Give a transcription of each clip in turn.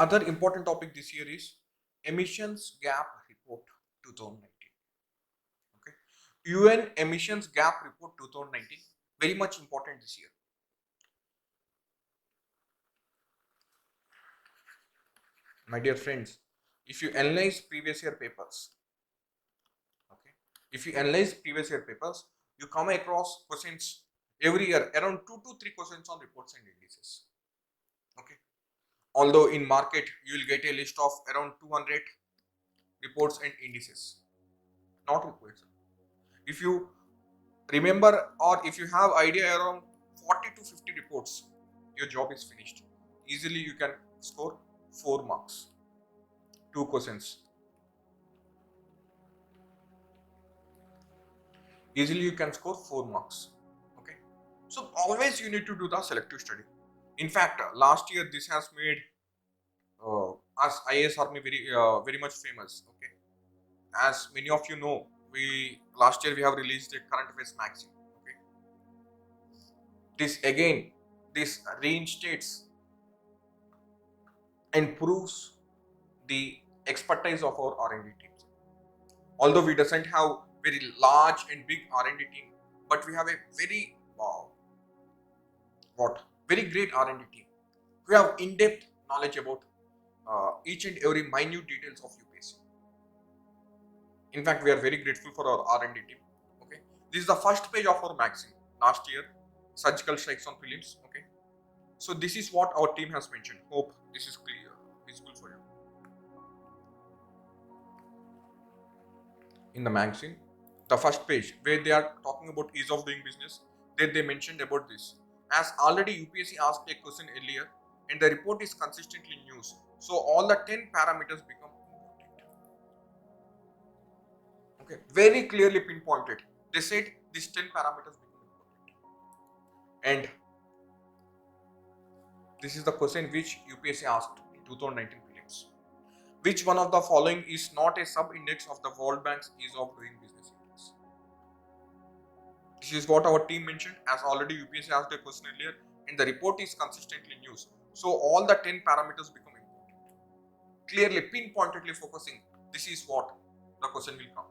Other important topic this year is emissions gap report 2019. Okay, UN emissions gap report 2019, very much important this year. My dear friends, if you analyze previous year papers, okay, if you analyze previous year papers, you come across questions every year, around 2 to 3 questions on reports and indices. Okay, although in market you will get a list of around 200 reports and indices, not reports. If you remember or if you have idea around 40 to 50 reports, your job is finished. Easily you can score 4 marks, 2 questions. Easily you can score 4 marks. Okay, so always you need to do the selective study. In fact, last year this has made us IAS Army very much famous. Okay, as many of you know, we last year we have released a current affairs magazine. Okay, this reinstates and proves the expertise of our R&D teams. Although we doesn't have very large and big R&D team, but we have a very very great R&D team. We have in-depth knowledge about each and every minute details of UPSC. In fact, we are very grateful for our R&D team. Okay, this is the first page of our magazine. Last year, surgical strikes on prelims. Okay, so this is what our team has mentioned. Hope this is clear, visible for you. In the magazine, the first page where they are talking about ease of doing business, there they mentioned about this. As already UPSC asked a question earlier, and the report is consistently news, so all the 10 parameters become important. Okay, very clearly pinpointed. They said these 10 parameters become important, and this is the question which UPSC asked in 2019 prelims. Which one of the following is not a sub-index of the World Bank's ease of doing business index? This is what our team mentioned, as already UPSC asked a question earlier, and the report is consistently news. So all the 10 parameters become important. Clearly, pinpointedly focusing, this is what the question will come.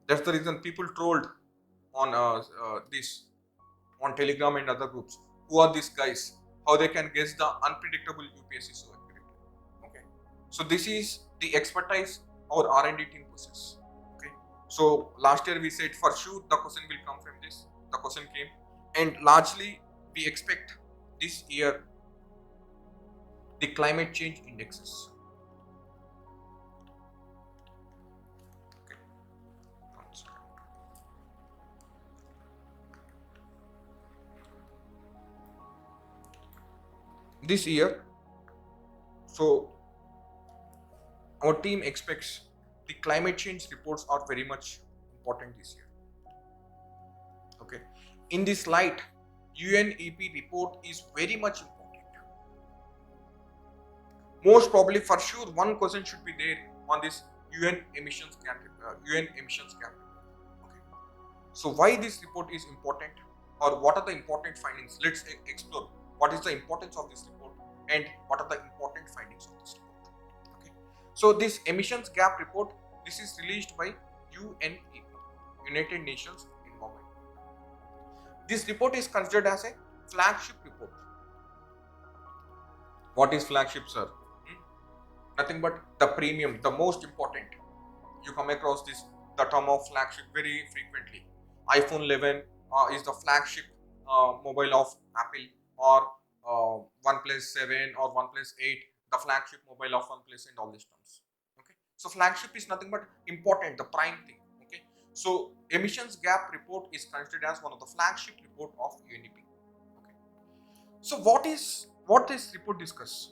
That's the reason people trolled on this on Telegram and other groups. Who are these guys? How they can guess the unpredictable UPSC so accurately? Okay, so this is the expertise our R&D team possesses. Okay, so last year we said for sure the question will come from this. The question came, and largely we expect this year the climate change indexes. Okay, this year, so our team expects the climate change reports are very much important this year. Okay, in this light, UNEP report is very much important. Most probably, for sure, one question should be there on this UN emissions gap. Okay, so why this report is important, or what are the important findings? Let's explore what is the importance of this report and what are the important findings of this report. Okay, so this emissions gap report, this is released by UNEP, United Nations Environment. This report is considered as a flagship report. What is flagship, sir? Nothing but the premium, the most important. You come across the term of flagship very frequently. iPhone 11 is the flagship mobile of Apple, or OnePlus 7 or OnePlus 8, the flagship mobile of OnePlus, and all these terms. Okay, so flagship is nothing but important, the prime thing. Okay, so emissions gap report is considered as one of the flagship report of UNEP. Okay, so what this report discuss?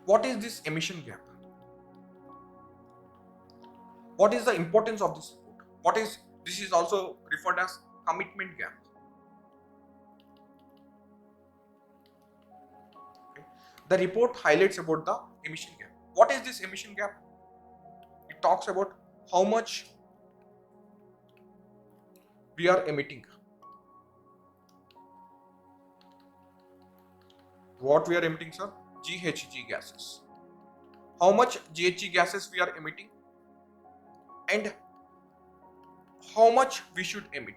What is this emission gap? What is the importance of this report? This is also referred as commitment gap. Okay. The report highlights about the emission gap. What is this emission gap? It talks about how much we are emitting? What we are emitting, sir? GHG gases. How much GHG gases we are emitting and how much we should emit?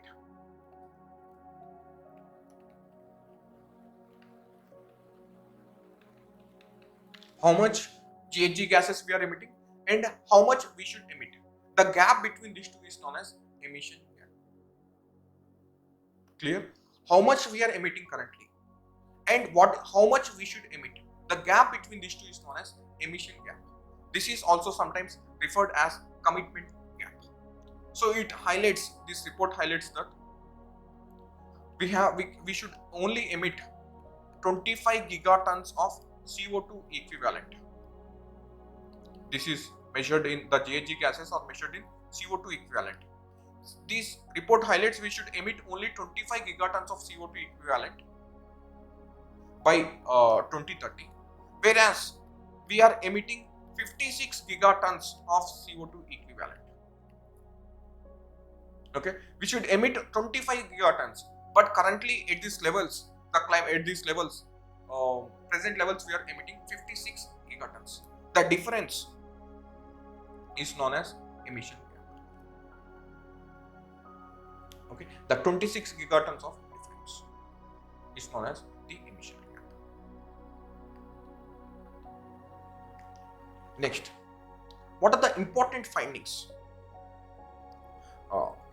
How much GHG gases we are emitting and how much we should emit. The gap between these two is known as emission gap. Clear? How much we are emitting currently and how much we should emit. The gap between these two is known as emission gap. This is also sometimes referred as commitment gap. So it highlights, this report highlights that we should only emit 25 gigatons of CO2 equivalent. This is measured in the GHG gases or measured in CO2 equivalent. This report highlights we should emit only 25 gigatons of CO2 equivalent by 2030, whereas we are emitting 56 gigatons of CO2 equivalent. Okay, we should emit 25 gigatons, but currently at these levels, present levels, we are emitting 56 gigatons. The difference is known as emission gap. Okay, the 26 gigatons of difference is known as the emission gap. Next, what are the important findings?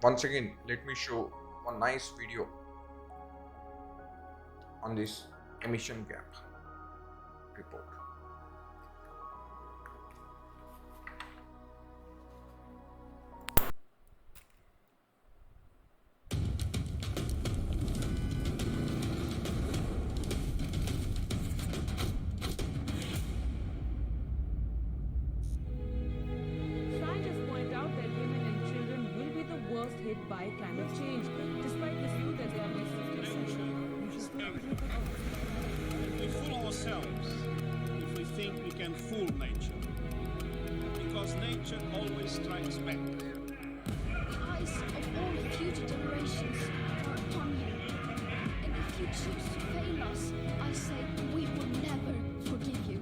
Once again, let me show one nice video on this emission gap report. Hit by climate change, despite the view that they are We fool ourselves if we think we can fool nature, because nature always strikes back. The eyes of all future generations are upon you, and if you choose to fail us, I say we will never forgive you.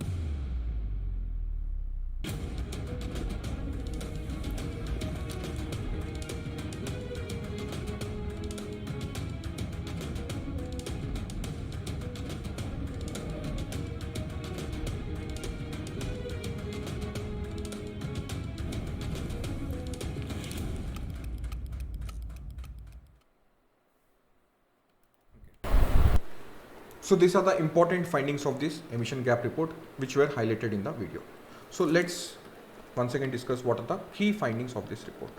So these are the important findings of this emission gap report which were highlighted in the video. So let's once again discuss what are the key findings of this report.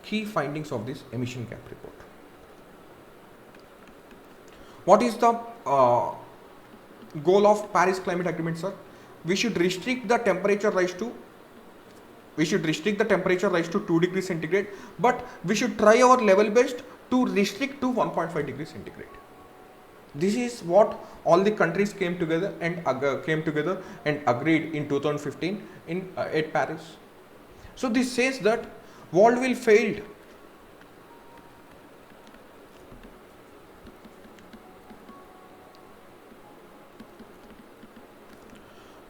Key findings of this emission gap report. What is the goal of Paris Climate Agreement, sir? We should restrict the temperature rise to 2 degrees centigrade, but we should try our level best to restrict to 1.5 degrees centigrade. This is what all the countries came together and agreed in 2015 at Paris. So this says that world will fail.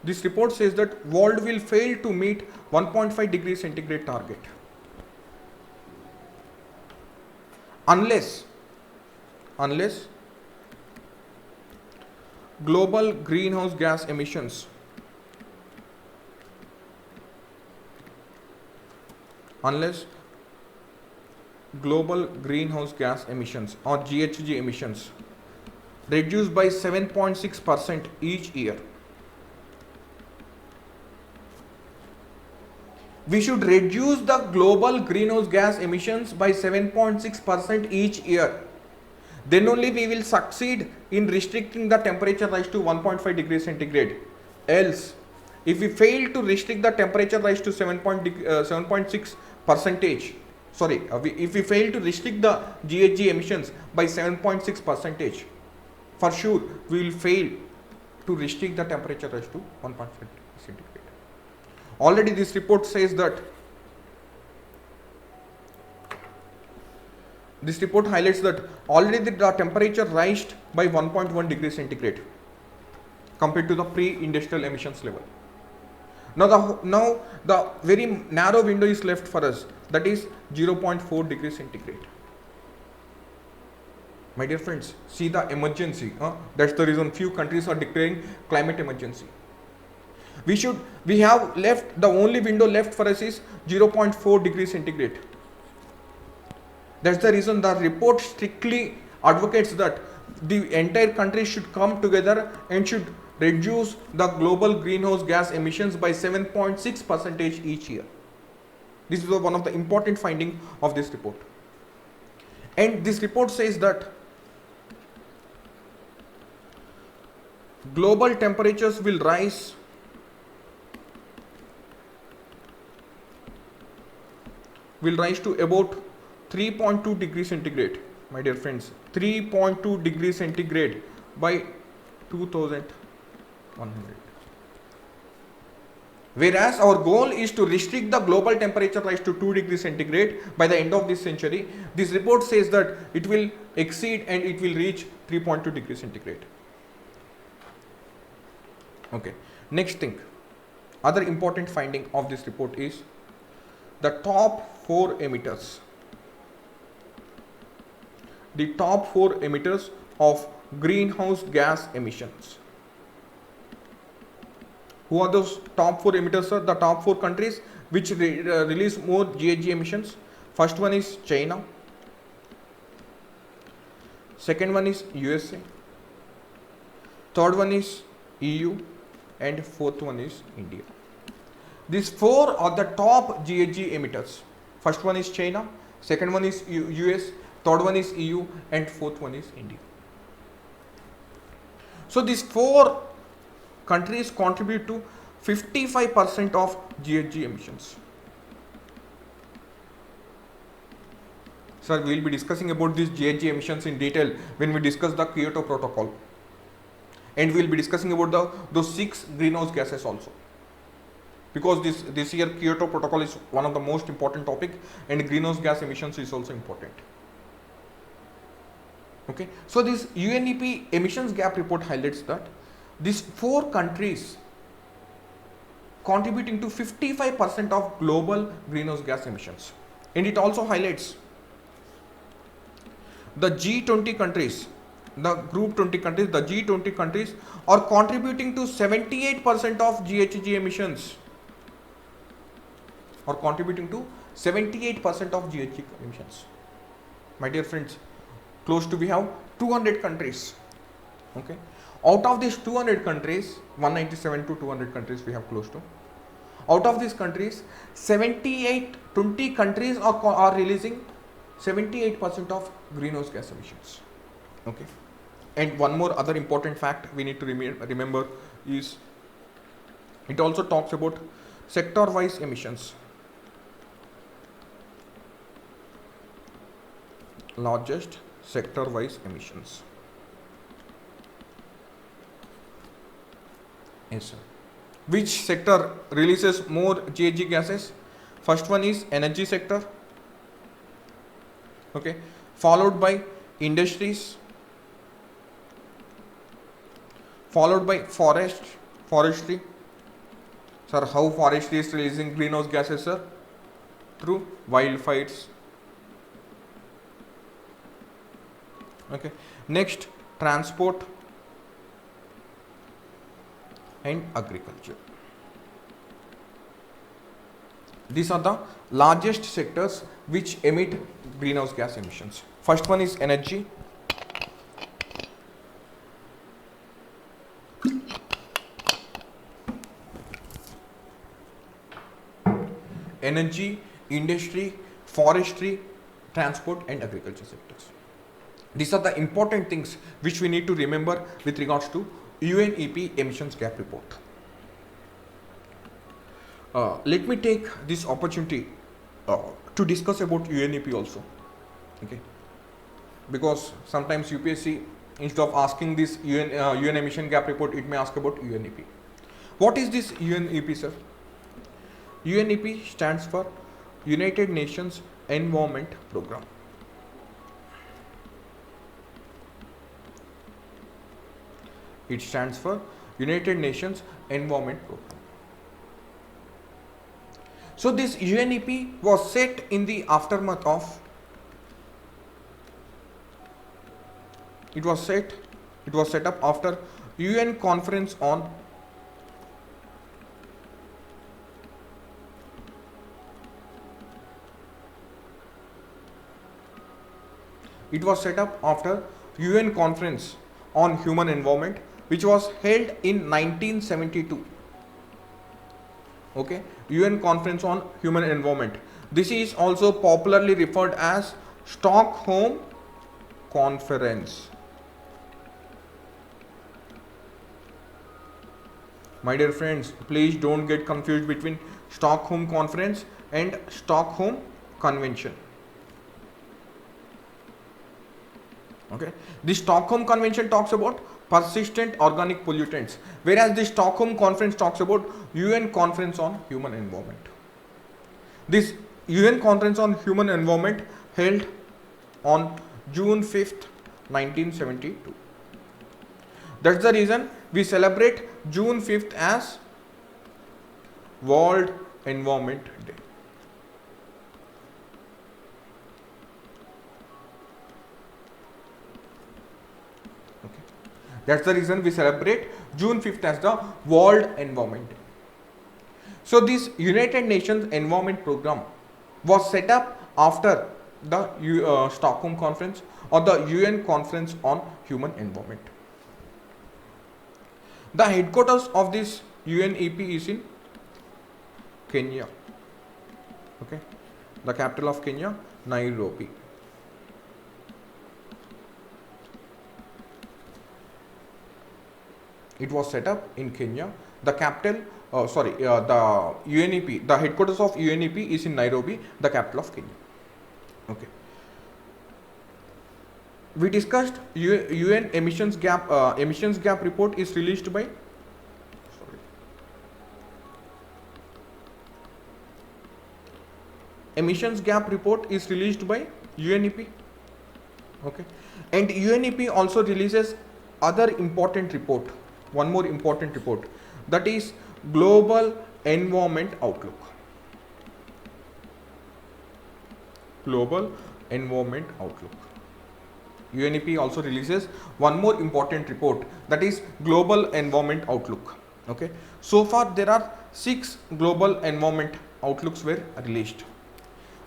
This report says that world will fail to meet 1.5 degrees centigrade target unless global greenhouse gas emissions or GHG emissions reduced by 7.6% each year. We should reduce the global greenhouse gas emissions by 7.6% each year. Then only we will succeed in restricting the temperature rise to 1.5 degrees centigrade. Else, if we fail to restrict the temperature rise to 7.6 percentage, if we fail to restrict the GHG emissions by 7.6 percentage, for sure we will fail to restrict the temperature rise to 1.5 degrees centigrade. Already this report says that This report highlights that already the temperature raised by 1.1 degrees centigrade compared to the pre-industrial emissions level. Now the very narrow window is left for us, that is 0.4 degrees centigrade. My dear friends, see the emergency. That's the reason few countries are declaring climate emergency. We have left, the only window left for us is 0.4 degrees centigrade. That's the reason the report strictly advocates that the entire country should come together and should reduce the global greenhouse gas emissions by 7.6% each year. This is one of the important findings of this report. And this report says that global temperatures will rise to about 3.2 degrees centigrade, my dear friends, 3.2 degrees centigrade by 2100. Whereas our goal is to restrict the global temperature rise to 2 degrees centigrade by the end of this century, this report says that it will exceed and it will reach 3.2 degrees centigrade. Okay, next thing, other important finding of this report is the top 4 emitters. The top 4 emitters of greenhouse gas emissions. Who are those top 4 emitters, sir? The top 4 countries which release more GHG emissions. First one is China. Second one is USA. Third one is EU. And fourth one is India. These 4 are the top GHG emitters. First one is China. Second one is US. Third one is EU. And fourth one is India. So these 4 countries contribute to 55% of GHG emissions. Sir, we will be discussing about these GHG emissions in detail when we discuss the Kyoto Protocol. And we will be discussing about those 6 greenhouse gases also. Because this year Kyoto Protocol is one of the most important topic, and greenhouse gas emissions is also important. Okay, so this UNEP emissions gap report highlights that these 4 countries contributing to 55% of global greenhouse gas emissions. And it also highlights the G20 countries, the group 20 countries, the G20 countries are contributing to 78% of GHG emissions. Or contributing to 78% of GHG emissions. My dear friends, close to we have 200 countries. Okay, out of these 200 countries, 197 to 200 countries we have close to. Out of these countries, 20 countries are releasing 78% of greenhouse gas emissions. Okay, and one more other important fact we need to remember is it also talks about sector-wise emissions. Largest sector-wise emissions. Yes, sir. Which sector releases more GHG gases? First one is energy sector. Okay, followed by industries, followed by forestry. Sir, how forestry is releasing greenhouse gases, sir? Through wildfires. Okay, next transport and agriculture. These are the largest sectors which emit greenhouse gas emissions. First one is energy. Energy, industry, forestry, transport and agriculture sectors. These are the important things which we need to remember with regards to UNEP emissions gap report. Let me take this opportunity to discuss about UNEP also. Okay, because sometimes UPSC, instead of asking this UN emission gap report, it may ask about UNEP. What is this UNEP, sir? UNEP stands for United Nations Environment Program. It stands for United Nations Environment Program. So this UNEP was set in the aftermath of it was set up after UN conference on It was set up after UN Conference on Human Environment, which was held in 1972. Okay, UN Conference on Human Environment. This is also popularly referred as Stockholm Conference. My dear friends, please don't get confused between Stockholm Conference and Stockholm Convention. Okay, the Stockholm Convention talks about persistent organic pollutants, whereas the Stockholm Conference talks about UN Conference on Human Environment. This UN Conference on Human Environment held on June 5th, 1972. That's the reason we celebrate June 5th as World Environment Day. That's the reason we celebrate June 5th as the World Environment Day. So this United Nations Environment Program was set up after the Stockholm Conference or the UN Conference on Human Environment. The headquarters of this UNEP is in Kenya. Okay, the capital of Kenya, Nairobi. It was set up in Kenya. The capital, the UNEP, the headquarters of UNEP is in Nairobi, the capital of Kenya. Okay. We discussed UN emissions gap report is released by. Emissions gap report is released by UNEP. Okay, and UNEP also releases other important report. One more important report, that is Global Environment Outlook. Global Environment Outlook. UNEP also releases one more important report, that is Global Environment Outlook. Okay, so far there are 6 Global Environment Outlooks were released.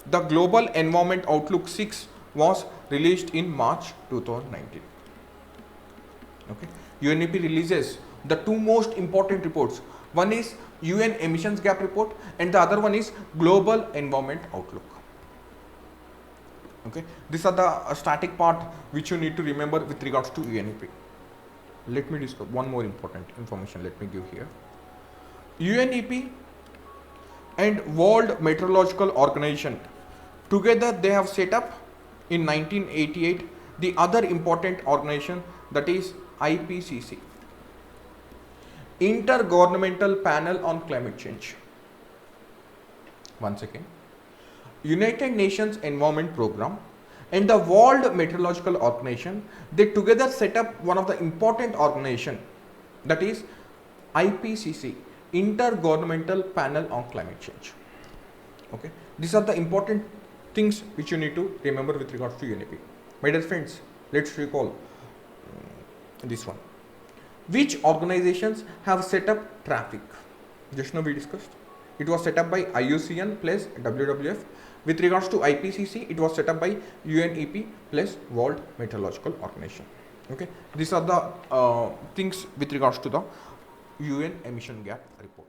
The Global Environment Outlook 6 was released in March 2019. Okay, UNEP releases the 2 most important reports. One is UN emissions gap report and the other one is Global Environment Outlook. Okay, these are the static part which you need to remember with regards to UNEP. Let me discuss one more important information. Let me give here. UNEP and World Meteorological Organization together they have set up in 1988 the other important organization, that is IPCC, Intergovernmental Panel on Climate Change. Once again, United Nations Environment Program and the World Meteorological Organization, they together set up one of the important organization, that is IPCC, Intergovernmental Panel on Climate Change. Okay, these are the important things which you need to remember with regards to UNEP. My dear friends, let's recall this one. Which organizations have set up traffic? Just now we discussed. It was set up by IUCN plus WWF. With regards to IPCC, it was set up by UNEP plus World Meteorological Organization. Okay, these are the things with regards to the UN emission gap report.